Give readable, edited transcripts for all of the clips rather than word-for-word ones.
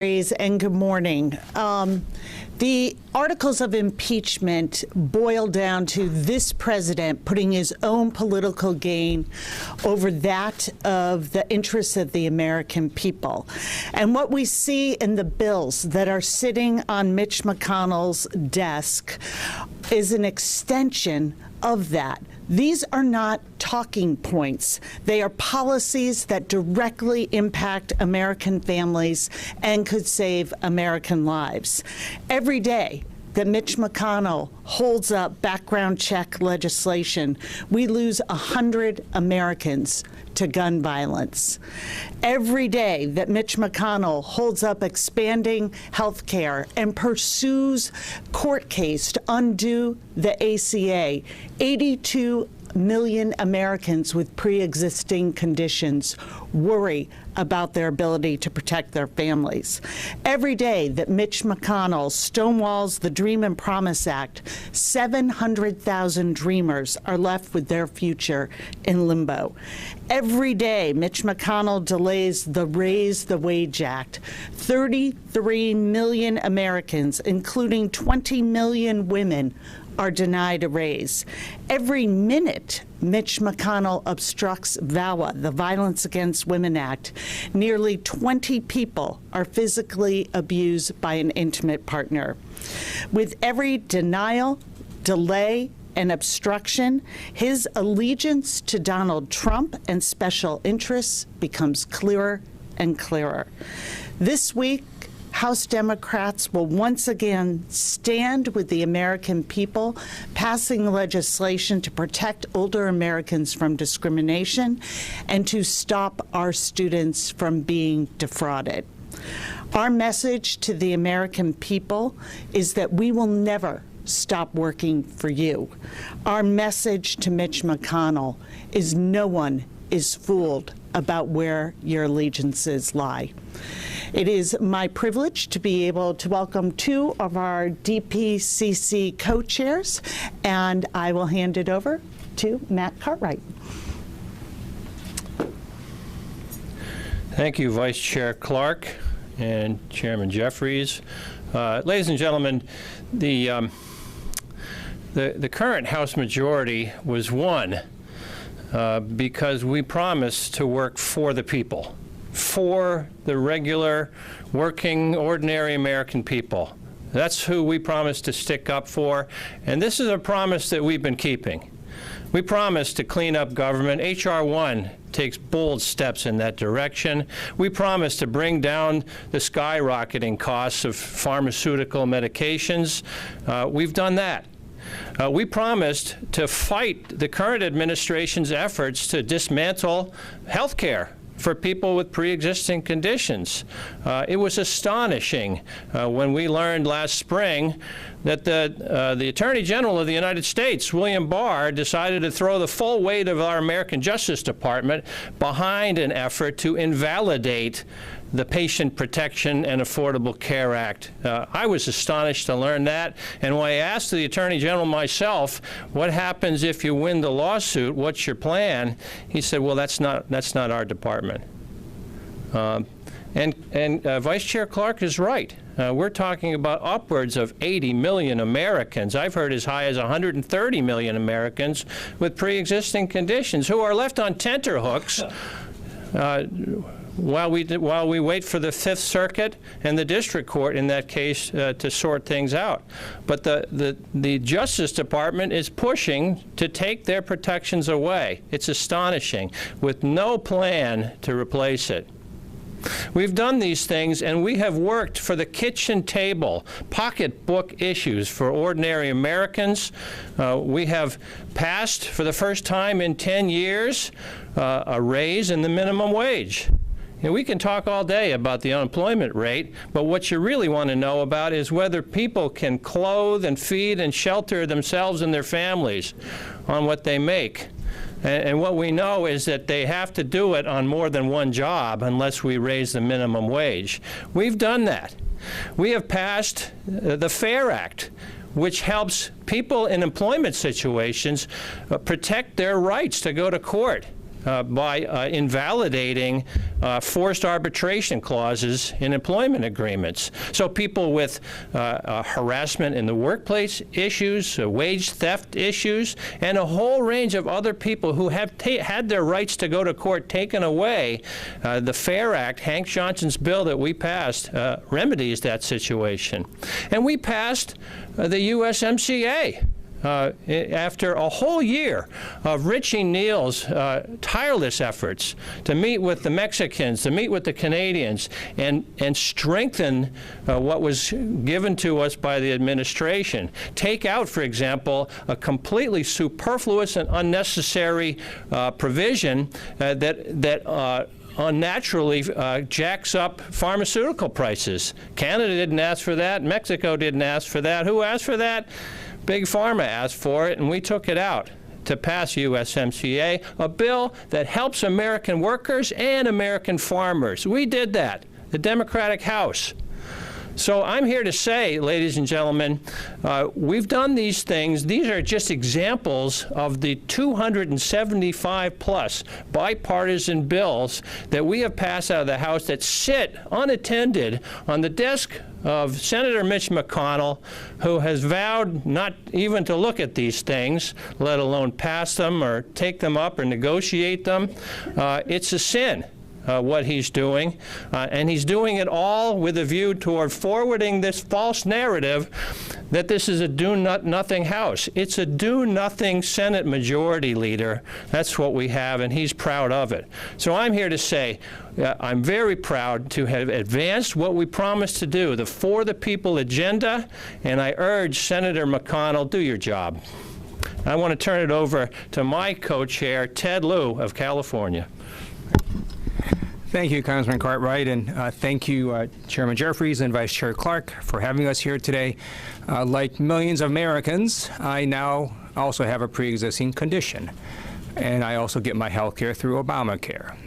And good morning. The articles of impeachment boil down to this president putting his own political gain over that of the interests of the American people. And what we see in the bills that are sitting on Mitch McConnell's desk is an extension of that. These are not talking points. They are policies that directly impact American families and could save American lives. Every day that Mitch McConnell holds up background check legislation, we lose 100 Americans to gun violence. Every day that Mitch McConnell holds up expanding health care and pursues court case to undo the ACA, 82 million Americans with pre-existing conditions worry about their ability to protect their families. Every day that Mitch McConnell stonewalls the Dream and Promise Act, 700,000 dreamers are left with their future in limbo. Every day Mitch McConnell delays the Raise the Wage Act, 33 million Americans, including 20 million women, are denied a raise. Every minute Mitch McConnell obstructs VAWA, the Violence Against Women Act, nearly 20 people are physically abused by an intimate partner. With every denial, delay, and obstruction, his allegiance to Donald Trump and special interests becomes clearer and clearer. This week, House Democrats will once again stand with the American people, passing legislation to protect older Americans from discrimination and to stop our students from being defrauded. Our message to the American people is that we will never stop working for you. Our message to Mitch McConnell is no one is fooled about where your allegiances lie. It is my privilege to be able to welcome two of our DPCC co-chairs, and I will hand it over to Matt Cartwright. Thank you, Vice Chair Clark and Chairman Jeffries. Ladies and gentlemen, the current House majority was won because we promised to work for the people, for the regular, working, ordinary American people. That's who we promised to stick up for, and this is a promise that we've been keeping. We promised to clean up government. H.R. 1 takes bold steps in that direction. We promised to bring down the skyrocketing costs of pharmaceutical medications. We've done that. We promised to fight the current administration's efforts to dismantle health care for people with pre-existing conditions. It was astonishing when we learned last spring that the Attorney General of the United States, William Barr, decided to throw the full weight of our American Justice Department behind an effort to invalidate the Patient Protection and Affordable Care Act. I was astonished to learn that, and when I asked the Attorney General myself, what happens if you win the lawsuit, what's your plan? He said, well, that's not our department. And Vice Chair Clark is right. We're talking about upwards of 80 million Americans. I've heard as high as 130 million Americans with pre-existing conditions who are left on tenterhooks while we wait for the Fifth Circuit and the District Court in that case to sort things out. But the Justice Department is pushing to take their protections away. It's astonishing, with no plan to replace it. We've done these things, and we have worked for the kitchen table, pocketbook issues for ordinary Americans. We have passed, for the first time in 10 years, a raise in the minimum wage. And we can talk all day about the unemployment rate, but what you really want to know about is whether people can clothe and feed and shelter themselves and their families on what they make. And what we know is that they have to do it on more than one job unless we raise the minimum wage. We've done that. We have passed the FAIR Act, which helps people in employment situations protect their rights to go to court by invalidating forced arbitration clauses in employment agreements. So people with harassment in the workplace issues, wage theft issues, and a whole range of other people who have had their rights to go to court taken away, the FAIR Act, Hank Johnson's bill that we passed, remedies that situation. And we passed the USMCA. After a whole year of Richie Neal's tireless efforts to meet with the Mexicans, to meet with the Canadians, and strengthen what was given to us by the administration. Take out, for example, a completely superfluous and unnecessary provision that unnaturally jacks up pharmaceutical prices. Canada didn't ask for that. Mexico didn't ask for that. Who asked for that? Big Pharma asked for it, and we took it out to pass USMCA, a bill that helps American workers and American farmers. We did that, the Democratic House. So I'm here to say, ladies and gentlemen, we've done these things. These are just examples of the 275-plus bipartisan bills that we have passed out of the House that sit unattended on the desk of Senator Mitch McConnell, who has vowed not even to look at these things, let alone pass them or take them up or negotiate them. It's a sin. What he's doing, and he's doing it all with a view toward forwarding this false narrative that this is a do-nothing House. It's a do-nothing Senate Majority Leader. That's what we have, and he's proud of it. So I'm here to say I'm very proud to have advanced what we promised to do, the For the People agenda, and I urge Senator McConnell, do your job. I want to turn it over to my co-chair, Ted Lieu of California. Thank you, Congressman Cartwright, and thank you, Chairman Jeffries and Vice Chair Clark, for having us here today. Like millions of Americans, I now also have a pre-existing condition, and I also get my health care through Obamacare.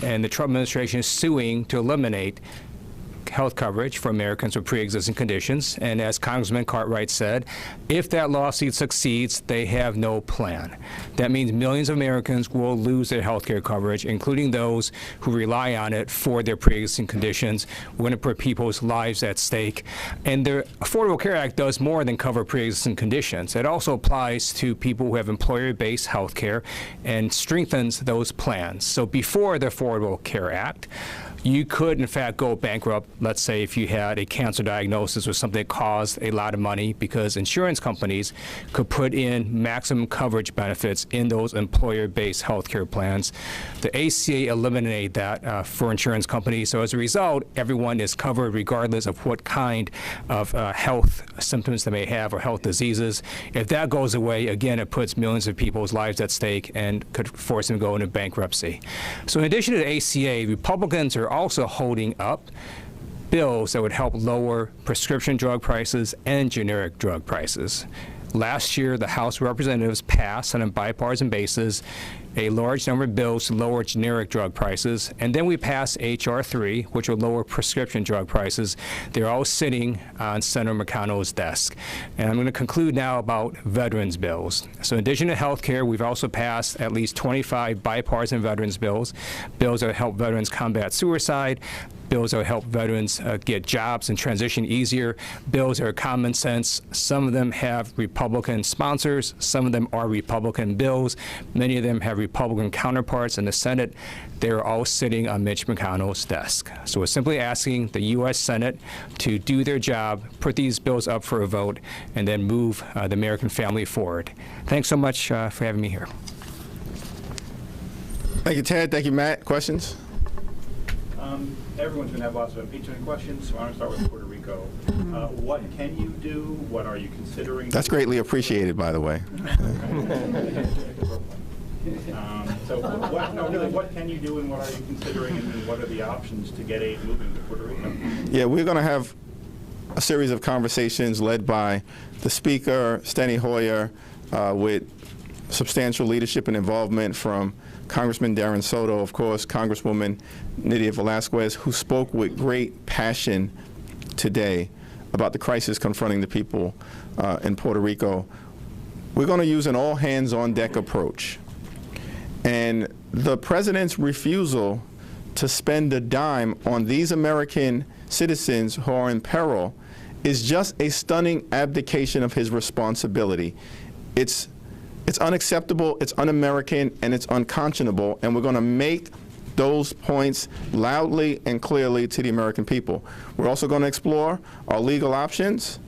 And the Trump administration is suing to eliminate health coverage for Americans with pre-existing conditions. And as Congressman Cartwright said, if that lawsuit succeeds, they have no plan. That means millions of Americans will lose their health care coverage, including those who rely on it for their pre-existing conditions. We're going to put people's lives at stake. And the Affordable Care Act does more than cover pre-existing conditions. It also applies to people who have employer-based health care and strengthens those plans. So before the Affordable Care Act, you could, in fact, go bankrupt, let's say, if you had a cancer diagnosis or something that caused a lot of money, because insurance companies could put in maximum coverage benefits in those employer-based health care plans. The ACA eliminated that for insurance companies. So as a result, everyone is covered regardless of what kind of health symptoms they may have or health diseases. If that goes away, again, it puts millions of people's lives at stake and could force them to go into bankruptcy. So in addition to the ACA, Republicans are also holding up bills that would help lower prescription drug prices and generic drug prices. Last year, the House of Representatives passed on a bipartisan basis a large number of bills to lower generic drug prices, and then we passed H.R. 3, which will lower prescription drug prices. They're all sitting on Senator McConnell's desk. And I'm going to conclude now about veterans bills. So in addition to health care, we've also passed at least 25 bipartisan veterans bills that help veterans combat suicide, bills that will help veterans get jobs and transition easier, bills that are common sense. Some of them have Republican sponsors. Some of them are Republican bills. Many of them have Republican counterparts in the Senate. They're all sitting on Mitch McConnell's desk. So we're simply asking the U.S. Senate to do their job, put these bills up for a vote, and then move the American family forward. Thanks so much for having me here. Thank you, Ted. Thank you, Matt. Questions? Everyone's going to have lots of impeachment questions, so I'm going to start with Puerto Rico. What can you do? What are you considering? That's greatly appreciated, by the way. What can you do and what are you considering, and what are the options to get aid moving to Puerto Rico? Yeah, we're going to have a series of conversations led by the Speaker, Steny Hoyer, with substantial leadership and involvement from Congressman Darren Soto, of course, Congresswoman Nydia Velázquez, who spoke with great passion today about the crisis confronting the people in Puerto Rico. We're going to use an all-hands-on-deck approach. And the president's refusal to spend a dime on these American citizens who are in peril is just a stunning abdication of his responsibility. It's unacceptable, it's un-American, and it's unconscionable, and we're going to make those points loudly and clearly to the American people. We're also going to explore our legal options,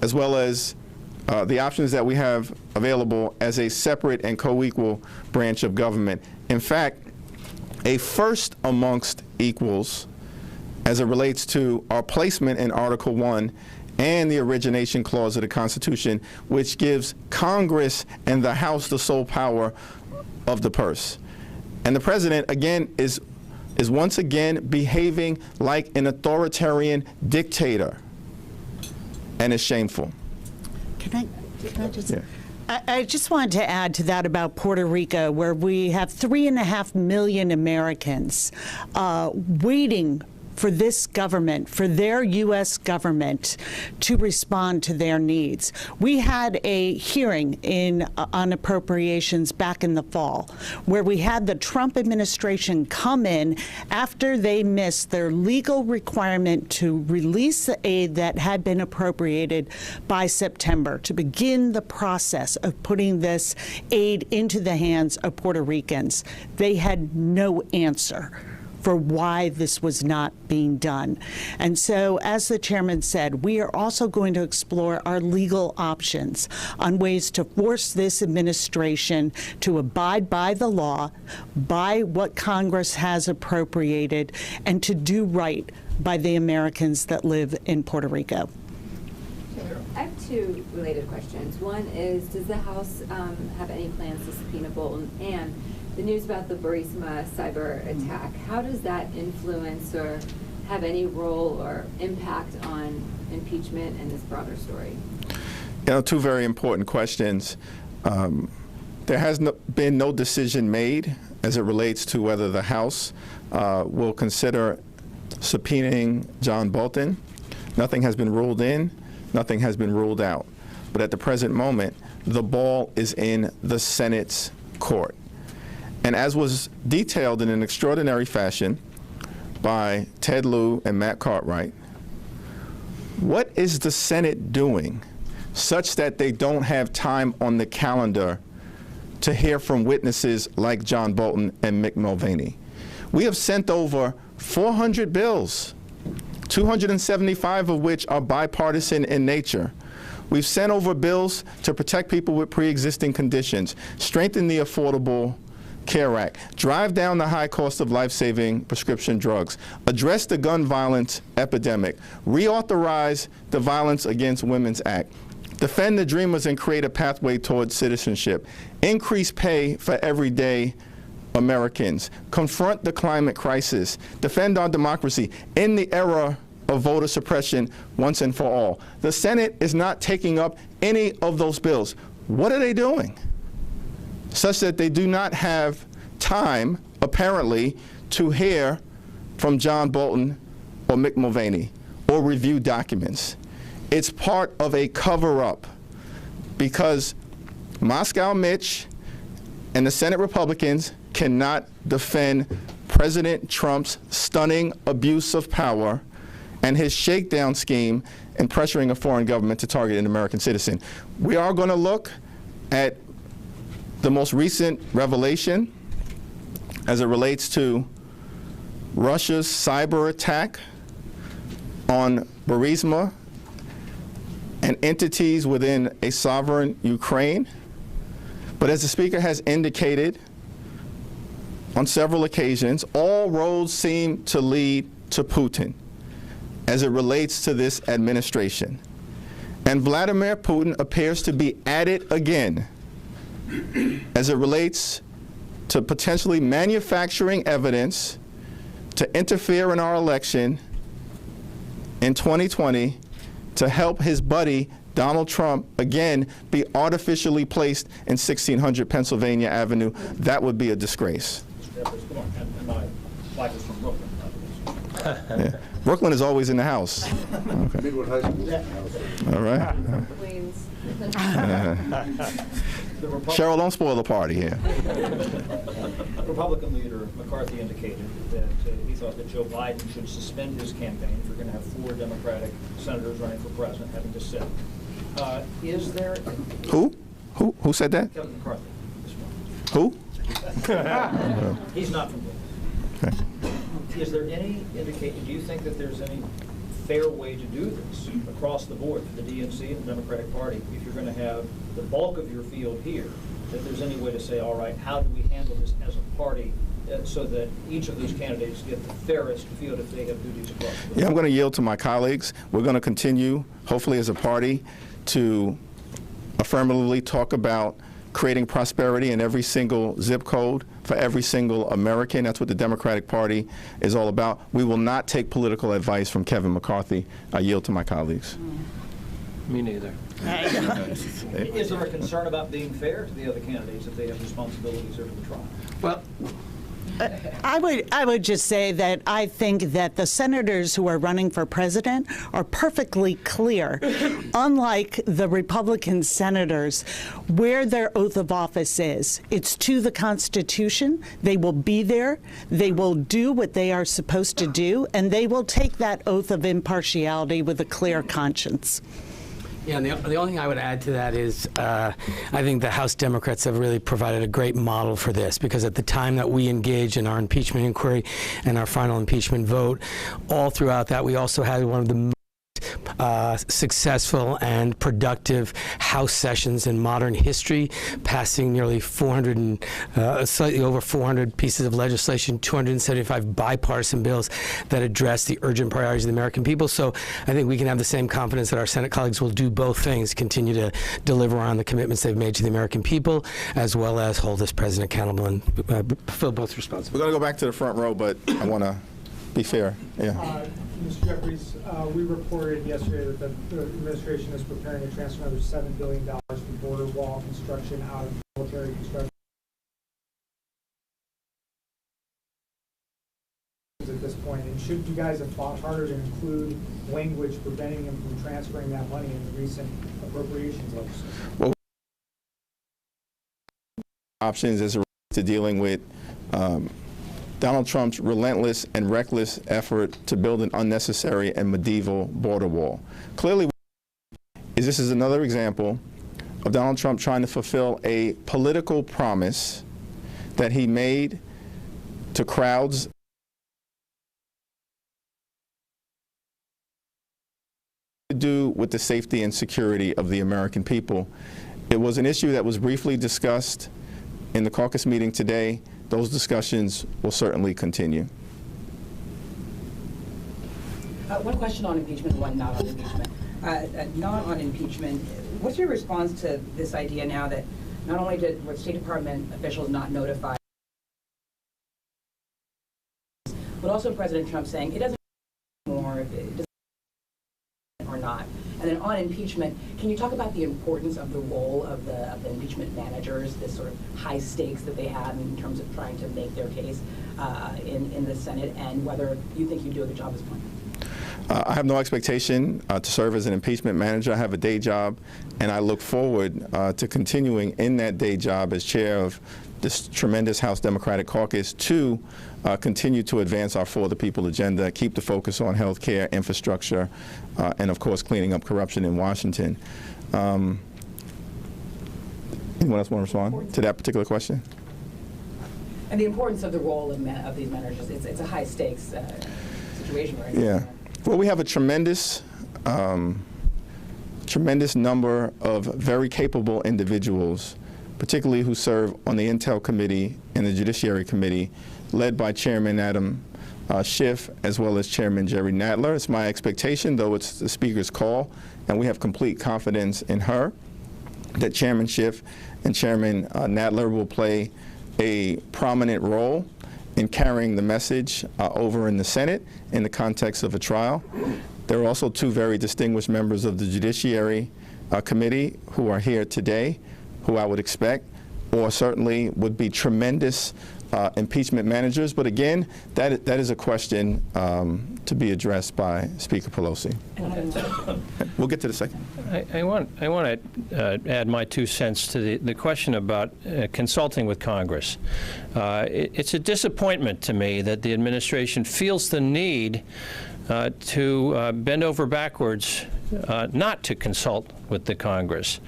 as well as the options that we have available as a separate and co-equal branch of government. In fact, a first amongst equals as it relates to our placement in Article 1 and the origination clause of the Constitution, which gives Congress and the House the sole power of the purse. And the president, again, is once again behaving like an authoritarian dictator, and it's shameful. Can I just? Yeah. I just wanted to add to that about Puerto Rico, where we have 3.5 million Americans waiting for this government, for their U.S. government to respond to their needs. We had a hearing on appropriations back in the fall, where we had the Trump administration come in after they missed their legal requirement to release the aid that had been appropriated by September, to begin the process of putting this aid into the hands of Puerto Ricans. They had no answer for why this was not being done. And so, as the chairman said, we are also going to explore our legal options on ways to force this administration to abide by the law, by what Congress has appropriated, and to do right by the Americans that live in Puerto Rico. I have two related questions. One is, does the House have any plans to subpoena Bolton? And the news about the Burisma cyber attack, how does that influence or have any role or impact on impeachment and this broader story? Two very important questions. There has been no decision made as it relates to whether the House will consider subpoenaing John Bolton. Nothing has been ruled in, nothing has been ruled out. But at the present moment, the ball is in the Senate's court. And as was detailed in an extraordinary fashion by Ted Lieu and Matt Cartwright, what is the Senate doing such that they don't have time on the calendar to hear from witnesses like John Bolton and Mick Mulvaney? We have sent over 400 bills, 275 of which are bipartisan in nature. We've sent over bills to protect people with pre-existing conditions, strengthen the Affordable Care Act, drive down the high cost of life-saving prescription drugs, address the gun violence epidemic, reauthorize the Violence Against Women's Act, defend the Dreamers and create a pathway towards citizenship, increase pay for everyday Americans, confront the climate crisis, defend our democracy in the era of voter suppression once and for all. The Senate is not taking up any of those bills. What are they doing? Such that they do not have time, apparently, to hear from John Bolton or Mick Mulvaney or review documents. It's part of a cover-up because Moscow Mitch and the Senate Republicans cannot defend President Trump's stunning abuse of power and his shakedown scheme in pressuring a foreign government to target an American citizen. We are going to look at the most recent revelation as it relates to Russia's cyber attack on Burisma and entities within a sovereign Ukraine. But as the Speaker has indicated on several occasions, all roads seem to lead to Putin as it relates to this administration. And Vladimir Putin appears to be at it again as it relates to potentially manufacturing evidence to interfere in our election in 2020 to help his buddy Donald Trump again be artificially placed in 1600 Pennsylvania Avenue. That would be a disgrace. And my wife is from Brooklyn. Yeah. Brooklyn is always in the house. Okay. All right. Queens. Cheryl, don't spoil the party here. Republican leader McCarthy indicated that he thought that Joe Biden should suspend his campaign if we're going to have 4 Democratic senators running for president having to sit. Is there... Who? Who said that? Kevin McCarthy. This Who? He's not from Okay. Is there any indication, do you think that there's any fair way to do this across the board for the DNC and the Democratic Party, if you're going to have the bulk of your field here, that there's any way to say, all right, how do we handle this as a party so that each of those candidates get the fairest field if they have duties across the board? Yeah, I'm going to yield to my colleagues. We're going to continue, hopefully as a party, to affirmatively talk about creating prosperity in every single zip code for every single American. That's what the Democratic Party is all about. We will not take political advice from Kevin McCarthy. I yield to my colleagues. Me neither. Is there a concern about being fair to the other candidates if they have responsibilities over the trial? Well, I would just say that I think that the senators who are running for president are perfectly clear, unlike the Republican senators, where their oath of office is. It's to the Constitution. They will be there. They will do what they are supposed to do, and they will take that oath of impartiality with a clear conscience. Yeah, and the only thing I would add to that is I think the House Democrats have really provided a great model for this, because at the time that we engaged in our impeachment inquiry and our final impeachment vote, all throughout that we also had one of the most successful and productive House sessions in modern history, passing nearly 400 and slightly over 400 pieces of legislation, 275 bipartisan bills that address the urgent priorities of the American people. So I think we can have the same confidence that our Senate colleagues will do both things, continue to deliver on the commitments they've made to the American people, as well as hold this president accountable and fulfill both responsibilities. We're going to go back to the front row, but I want to be fair. Yeah. Mr. Jeffries, we reported yesterday that the administration is preparing to transfer another $7 billion for border wall construction out of military construction at this point. And should you guys have fought harder to include language preventing them from transferring that money in the recent appropriations legislation? Well, options as it relates to dealing with Donald Trump's relentless and reckless effort to build an unnecessary and medieval border wall. Clearly, this is another example of Donald Trump trying to fulfill a political promise that he made to crowds to do with the safety and security of the American people. It was an issue that was briefly discussed in the caucus meeting today. Those discussions will certainly continue. One question on impeachment, one not on impeachment. Not on impeachment, what's your response to this idea now that not only were State Department officials not notified, but also President Trump saying it doesn't matter more if it doesn't or not? And then on impeachment, can you talk about the importance of the role of the impeachment managers, this sort of high stakes that they have in terms of trying to make their case in the Senate, and whether you think you do a good job at this point? I have no expectation to serve as an impeachment manager. I have a day job, and I look forward to continuing in that day job as chair of this tremendous House Democratic Caucus to continue to advance our For the People agenda, keep the focus on health care, infrastructure, and of course cleaning up corruption in Washington. Anyone else want to respond to that particular question? And the importance of the role of these managers, it's a high stakes situation right now. Yeah. Well, we have a tremendous number of very capable individuals, particularly who serve on the Intel Committee and the Judiciary Committee, led by Chairman Adam Schiff, as well as Chairman Jerry Nadler. It's my expectation, though it's the Speaker's call, and we have complete confidence in her, that Chairman Schiff and Chairman Nadler will play a prominent role in carrying the message over in the Senate in the context of a trial. There are also two very distinguished members of the Judiciary Committee who are here today, who I would expect, or certainly would be tremendous impeachment managers. But again, that is a question to be addressed by Speaker Pelosi. We'll get to the second. I want to add my 2 cents to the question about consulting with Congress. It's a disappointment to me that the administration feels the need to bend over backwards not to consult with the Congress.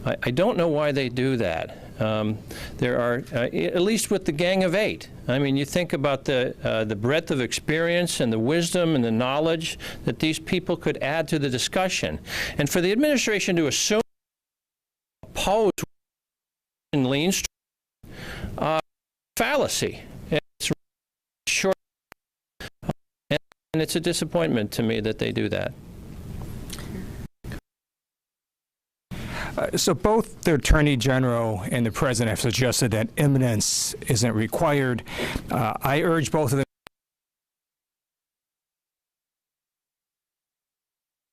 I don't know why they do that. There are, at least with the Gang of Eight, I mean, you think about the breadth of experience and the wisdom and the knowledge that these people could add to the discussion. And for the administration to assume oppose and lean fallacy. It's short, and it's a disappointment to me that they do that. So both the Attorney General and the President have suggested that imminence isn't required. I urge both of them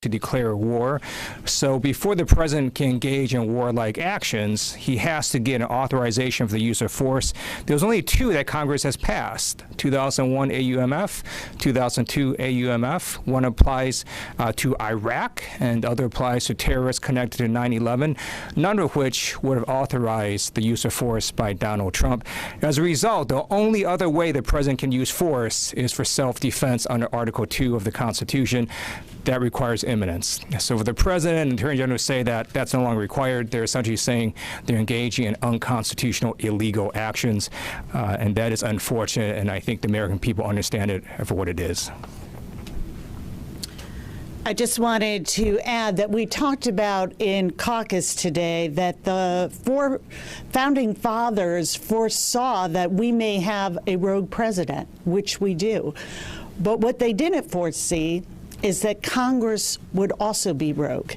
to declare war. So before the president can engage in warlike actions, he has to get an authorization for the use of force. There's only 2 that Congress has passed: 2001 AUMF, 2002 AUMF. One applies to Iraq, and the other applies to terrorists connected to 9/11, none of which would have authorized the use of force by Donald Trump. As a result, the only other way the president can use force is for self-defense under Article 2 of the Constitution. That requires imminence. So for the president and attorney general to say that that's no longer required, they're essentially saying they're engaging in unconstitutional, illegal actions, and that is unfortunate, and I think the American people understand it for what it is. I just wanted to add that we talked about in caucus today that the 4 founding fathers foresaw that we may have a rogue president, which we do. But what they didn't foresee is that Congress would also be rogue.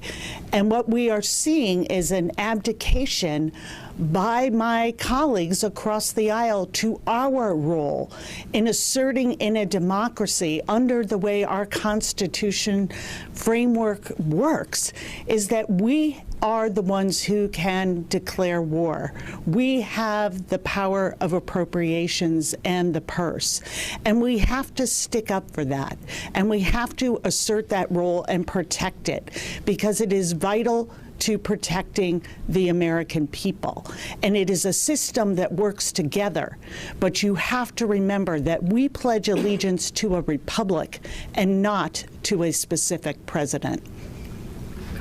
And what we are seeing is an abdication by my colleagues across the aisle to our role in asserting in a democracy under the way our Constitution framework works, is that we are the ones who can declare war. We have the power of appropriations and the purse, and we have to stick up for that, and we have to assert that role and protect it, because it is vital to protecting the American people. And it is a system that works together. But you have to remember that we pledge allegiance to a republic and not to a specific president.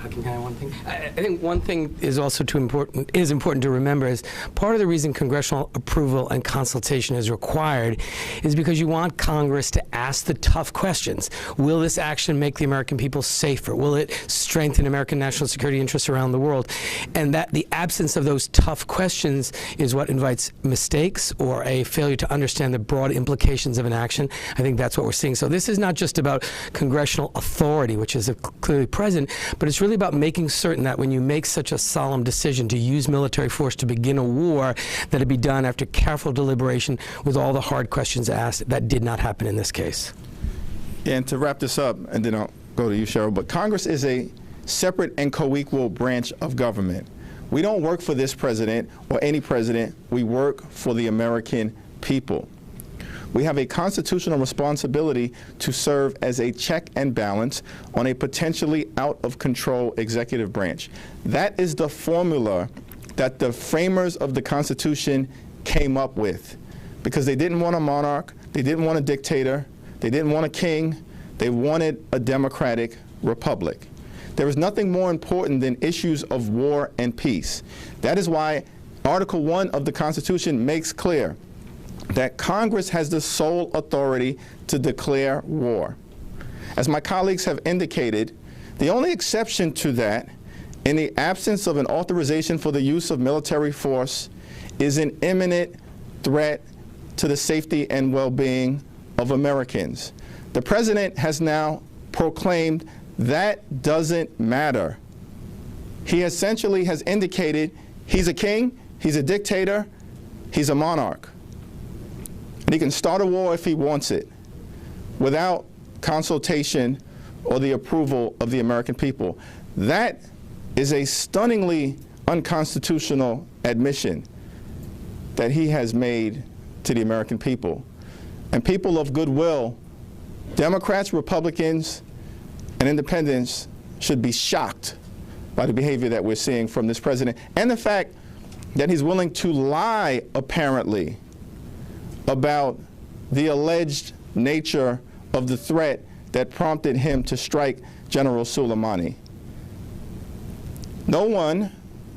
Can I add one thing? I think one thing is also important to remember is part of the reason congressional approval and consultation is required is because you want Congress to ask the tough questions. Will this action make the American people safer? Will it strengthen American national security interests around the world? And that the absence of those tough questions is what invites mistakes or a failure to understand the broad implications of an action. I think that's what we're seeing. So this is not just about congressional authority, which is clearly present, but it's really about making certain that when you make such a solemn decision to use military force to begin a war, that it be done after careful deliberation with all the hard questions asked. That did not happen in this case. And to wrap this up, and then I'll go to you, Cheryl, but Congress is a separate and co-equal branch of government. We don't work for this president or any president. We work for the American people. We have a constitutional responsibility to serve as a check and balance on a potentially out-of-control executive branch. That is the formula that the framers of the Constitution came up with, because they didn't want a monarch, they didn't want a dictator, they didn't want a king, they wanted a democratic republic. There is nothing more important than issues of war and peace. That is why Article 1 of the Constitution makes clear that Congress has the sole authority to declare war. As my colleagues have indicated, the only exception to that, in the absence of an authorization for the use of military force, is an imminent threat to the safety and well-being of Americans. The president has now proclaimed that doesn't matter. He essentially has indicated he's a king, he's a dictator, he's a monarch. And he can start a war if he wants it, without consultation or the approval of the American people. That is a stunningly unconstitutional admission that he has made to the American people. And people of goodwill, Democrats, Republicans, and independents should be shocked by the behavior that we're seeing from this president and the fact that he's willing to lie, apparently, about the alleged nature of the threat that prompted him to strike General Soleimani. No one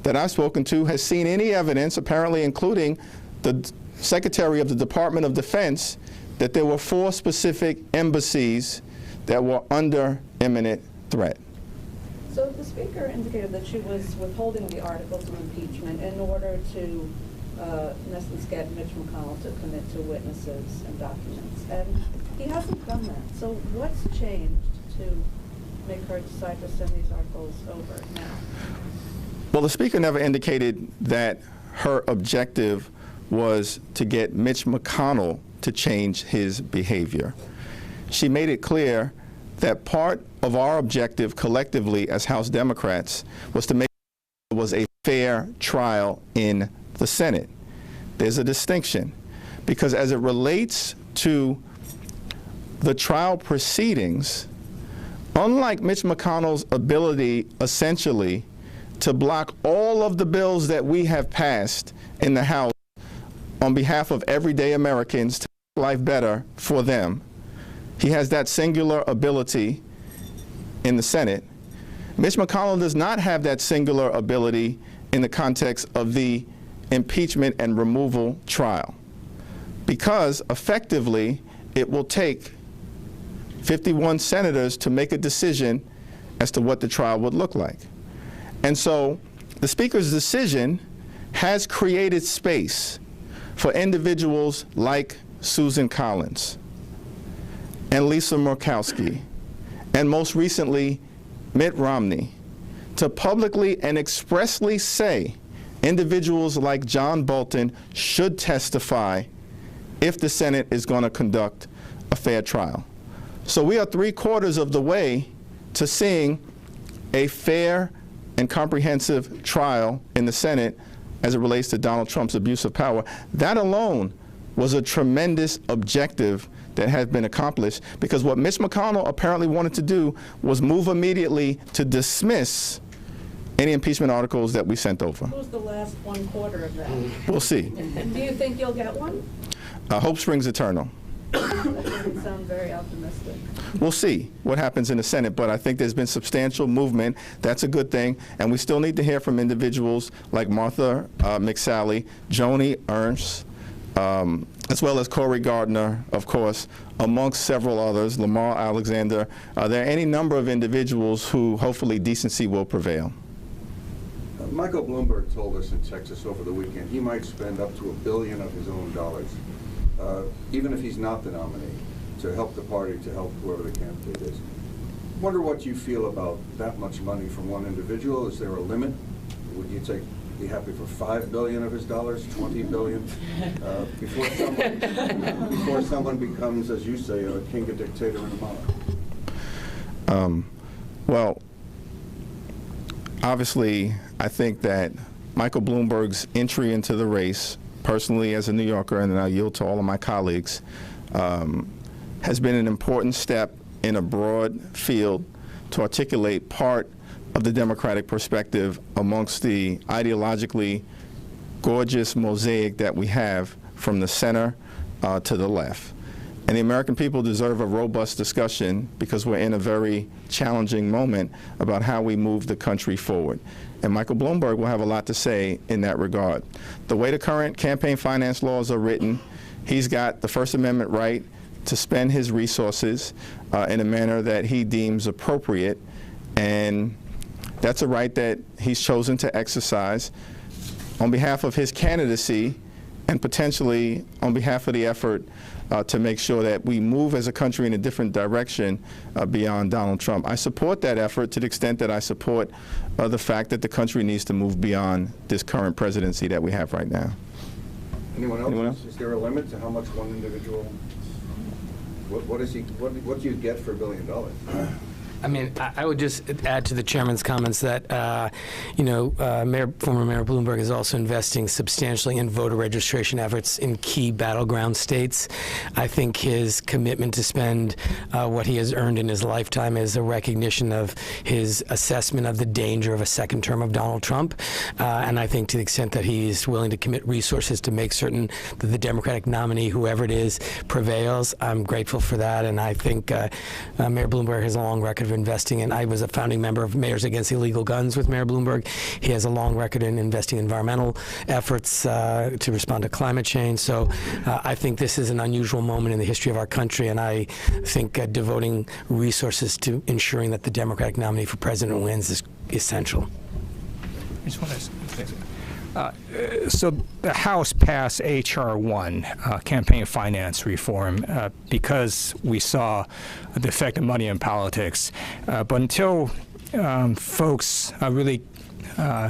that I've spoken to has seen any evidence, apparently including the Secretary of the Department of Defense, that there were 4 specific embassies that were under imminent threat. So the Speaker indicated that she was withholding the articles of impeachment in order to, in essence, get Mitch McConnell to commit to witnesses and documents. And he hasn't done that. So what's changed to make her decide to send these articles over now? Well, the Speaker never indicated that her objective was to get Mitch McConnell to change his behavior. She made it clear that part of our objective collectively as House Democrats was to make sure there was a fair trial in the Senate. There's a distinction, because as it relates to the trial proceedings, unlike Mitch McConnell's ability essentially to block all of the bills that we have passed in the House on behalf of everyday Americans to make life better for them, he has that singular ability in the Senate. Mitch McConnell does not have that singular ability in the context of the impeachment and removal trial, because effectively it will take 51 senators to make a decision as to what the trial would look like. And so the Speaker's decision has created space for individuals like Susan Collins and Lisa Murkowski, and most recently, Mitt Romney, to publicly and expressly say individuals like John Bolton should testify if the Senate is going to conduct a fair trial. So we are 3/4 of the way to seeing a fair and comprehensive trial in the Senate as it relates to Donald Trump's abuse of power. That alone was a tremendous objective that has been accomplished, because what Mitch McConnell apparently wanted to do was move immediately to dismiss any impeachment articles that we sent over. Who's the last 1/4 of that? We'll see. And do you think you'll get one? Hope springs eternal. That doesn't sound very optimistic. We'll see what happens in the Senate, but I think there's been substantial movement. That's a good thing, and we still need to hear from individuals like Martha McSally, Joni Ernst, as well as Cory Gardner, of course, amongst several others, Lamar Alexander. There are any number of individuals who hopefully decency will prevail. Michael Bloomberg told us in Texas over the weekend he might spend up to $1 billion of his own dollars, even if he's not the nominee, to help the party, to help whoever the candidate is. I wonder what you feel about that much money from one individual. Is there a limit? Would you be happy for $5 billion of his dollars, $20 billion, before someone becomes, as you say, a king, a dictator, and a monarch? Well, obviously, I think that Michael Bloomberg's entry into the race, personally as a New Yorker, and I yield to all of my colleagues, has been an important step in a broad field to articulate part of the Democratic perspective amongst the ideologically gorgeous mosaic that we have from the center to the left. And the American people deserve a robust discussion, because we're in a very challenging moment about how we move the country forward. And Michael Bloomberg will have a lot to say in that regard. The way the current campaign finance laws are written, he's got the First Amendment right to spend his resources in a manner that he deems appropriate, and that's a right that he's chosen to exercise on behalf of his candidacy and potentially on behalf of the effort to make sure that we move as a country in a different direction beyond Donald Trump. I support that effort to the extent that I support the fact that the country needs to move beyond this current presidency that we have right now. Anyone else? Anyone else? Is there a limit to how much one individual? What do you get for $1 billion? I mean, I would just add to the chairman's comments that, former Mayor Bloomberg is also investing substantially in voter registration efforts in key battleground states. I think his commitment to spend what he has earned in his lifetime is a recognition of his assessment of the danger of a second term of Donald Trump. And I think to the extent that he's willing to commit resources to make certain that the Democratic nominee, whoever it is, prevails, I'm grateful for that. And I think Mayor Bloomberg has a long record of investing in. I was a founding member of Mayors Against Illegal Guns with Mayor Bloomberg. He has a long record in investing in environmental efforts to respond to climate change. So I think this is an unusual moment in the history of our country, and I think devoting resources to ensuring that the Democratic nominee for president wins is essential. I just want to so the House passed H.R. 1, campaign finance reform, because we saw the effect of money in politics. But until folks really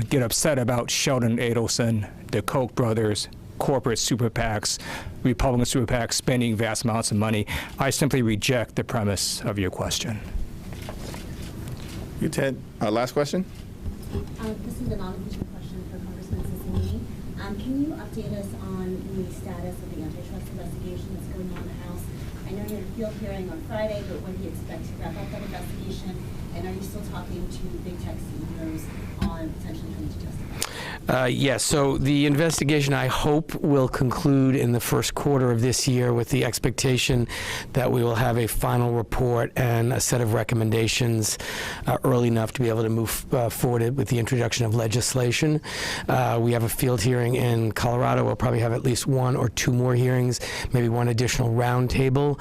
get upset about Sheldon Adelson, the Koch brothers, corporate super PACs, Republican super PACs spending vast amounts of money, I simply reject the premise of your question. You, Ted. Last question. This is a non-impeachment question for Congressman Cicilline. Can you update us on the status of the antitrust investigation that's going on in the House? I know you had a field hearing on Friday, but when do you expect to wrap up that investigation? And are you still talking to big tech CEOs on potentially coming to testify? Yes, so the investigation, I hope, will conclude in the first quarter of this year with the expectation that we will have a final report and a set of recommendations early enough to be able to move forward with the introduction of legislation. We have a field hearing in Colorado. We'll probably have at least one or two more hearings, maybe one additional roundtable.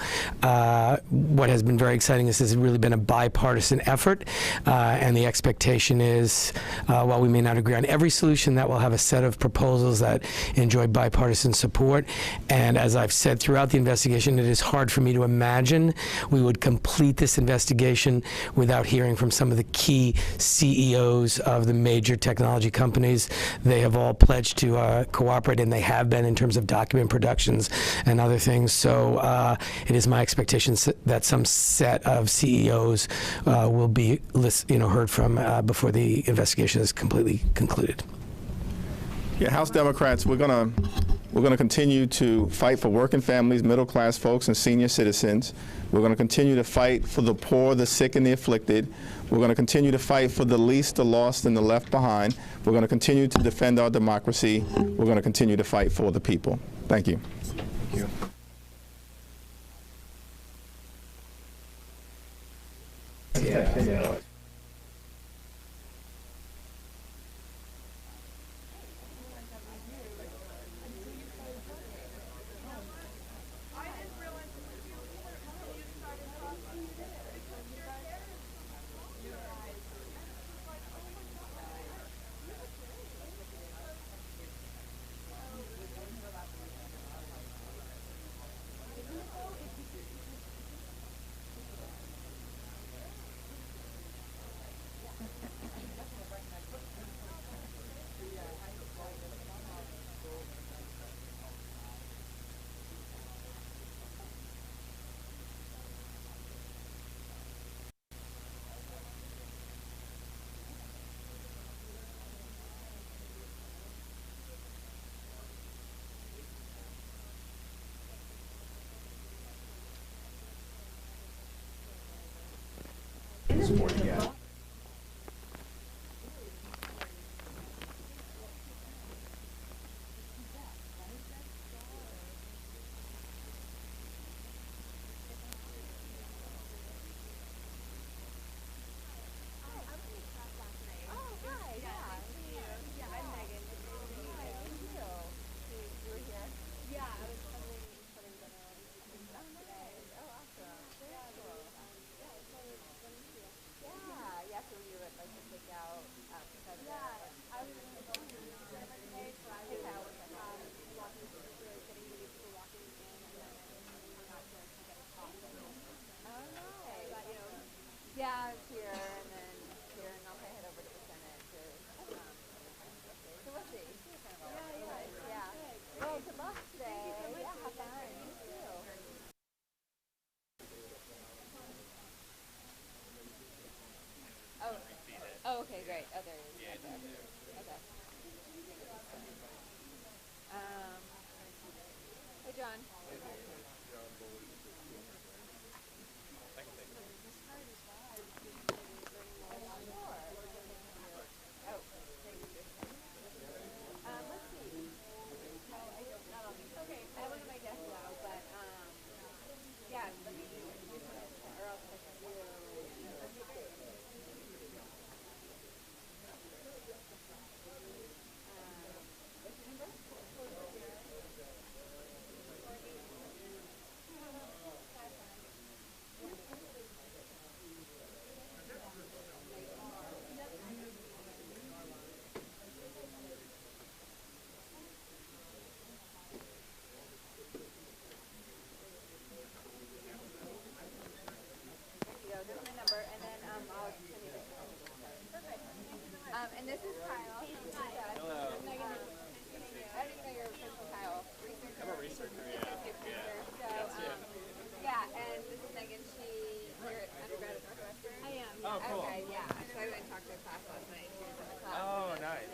What has been very exciting is this has really been a bipartisan effort, and the expectation is, while we may not agree on every solution, that we'll have a set of proposals that enjoy bipartisan support. And as I've said throughout the investigation, it is hard for me to imagine we would complete this investigation without hearing from some of the key CEOs of the major technology companies. They have all pledged to cooperate, and they have been in terms of document productions and other things. So it is my expectation that some set of CEOs will be heard from before the investigation is completely concluded. Yeah, House Democrats, we're gonna continue to fight for working families, middle class folks, and senior citizens. We're going to continue to fight for the poor, the sick, and the afflicted. We're going to continue to fight for the least, the lost, and the left behind. We're going to continue to defend our democracy. We're going to continue to fight for the people. Thank you. Thank you. Yeah. Yeah. great. Oh, there it is. Yeah, Right there. Okay. Hey, John. Oh, thank you. Let's see. No, I don't, not on me. Okay. I have one of my guests now, but, yeah, let me, or else I can do. What's your number? This is my number, and then I'll send you the Perfect. And this is Kyle. Hello. I don't even know your official Kyle. Researcher. I'm a researcher, yeah. Associate producer. So, yeah, and this is Megan. You're an undergrad at Northwestern? I am. Oh, cool. Okay, yeah. So I went and talked to her class last night. She was in the class. Oh, nice.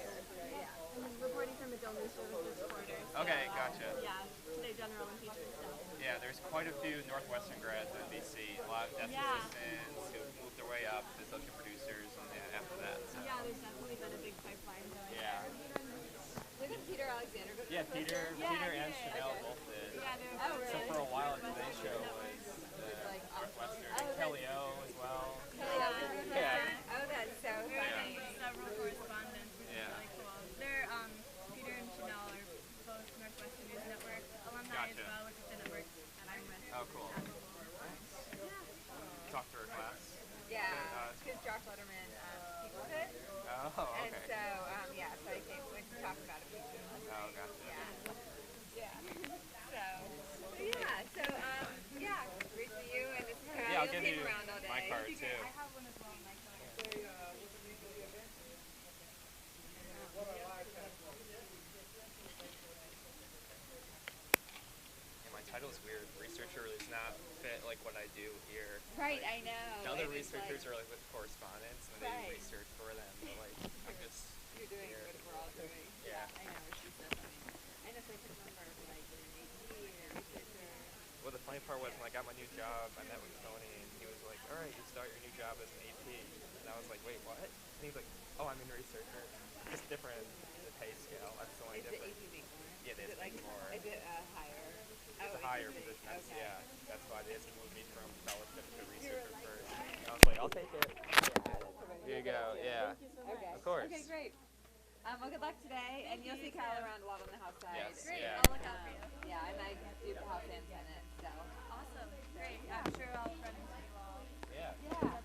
Yeah. I'm reporting from the Dole News Services reporter. Okay, gotcha. Yeah, today general impeachment stuff. Yeah, there's quite a few Northwestern grads in D.C. A lot of desk assistants who moved their way up to associate producers and after that. So. Yeah, there's definitely been a big pipeline going Yeah. Didn't Peter Alexander go to Yeah, Peter and did. Chanel both did. Yeah, they were Oh, both So really? for a while, the Today Show was like Northwestern. oh, And Kelly O as well. Yeah. Oh, that's so We were funny. several correspondents, which Yeah. is really cool. They're, Peter and Chanel are both Northwestern News Network alumni as Gotcha. well, which is the network that I'm with. Oh, cool. Talk to her class. Yeah, because Josh Letterman teaches it. Oh, okay. And so, yeah, so I came to talk about it. Oh, gotcha. Yeah. So, yeah, great to you, and this is Kyle. Yeah, I'll You'll give see him you around all day. my card too. I have one as well in my car. Yeah, my title is weird. Researcher does not fit like what I do here. Right, Like, I know. the other and it's researchers like, are like with correspondents and they do research for them. But like I'm just you're doing here. what we're all doing. Yeah. I know what she says. I know, so I can remember, like, an AP or researcher. Well, the funny part was when I got my new job, I met with Tony and he was like, "All right, you start your new job as an AP," and I was like, "Wait, what?" And he's like, "Oh, I'm a researcher." It's different in the pay scale. That's the only Is the difference. AP make more? Yeah, they Is it make like, more. is it higher? It's a higher position. That's, Okay. Yeah, that's why they just moved me from fellowship to researcher first. I was like, I'll take it. Here you go. Yeah. Okay. Of course. Okay, great. Well, good luck today, and you'll see Kyle around a lot on the House side. Yes, Great, yeah. I'll look out for you. Yeah, and I do the House and Senate, so. Awesome, great. I'm sure I'll run into you all. Yeah. Yeah.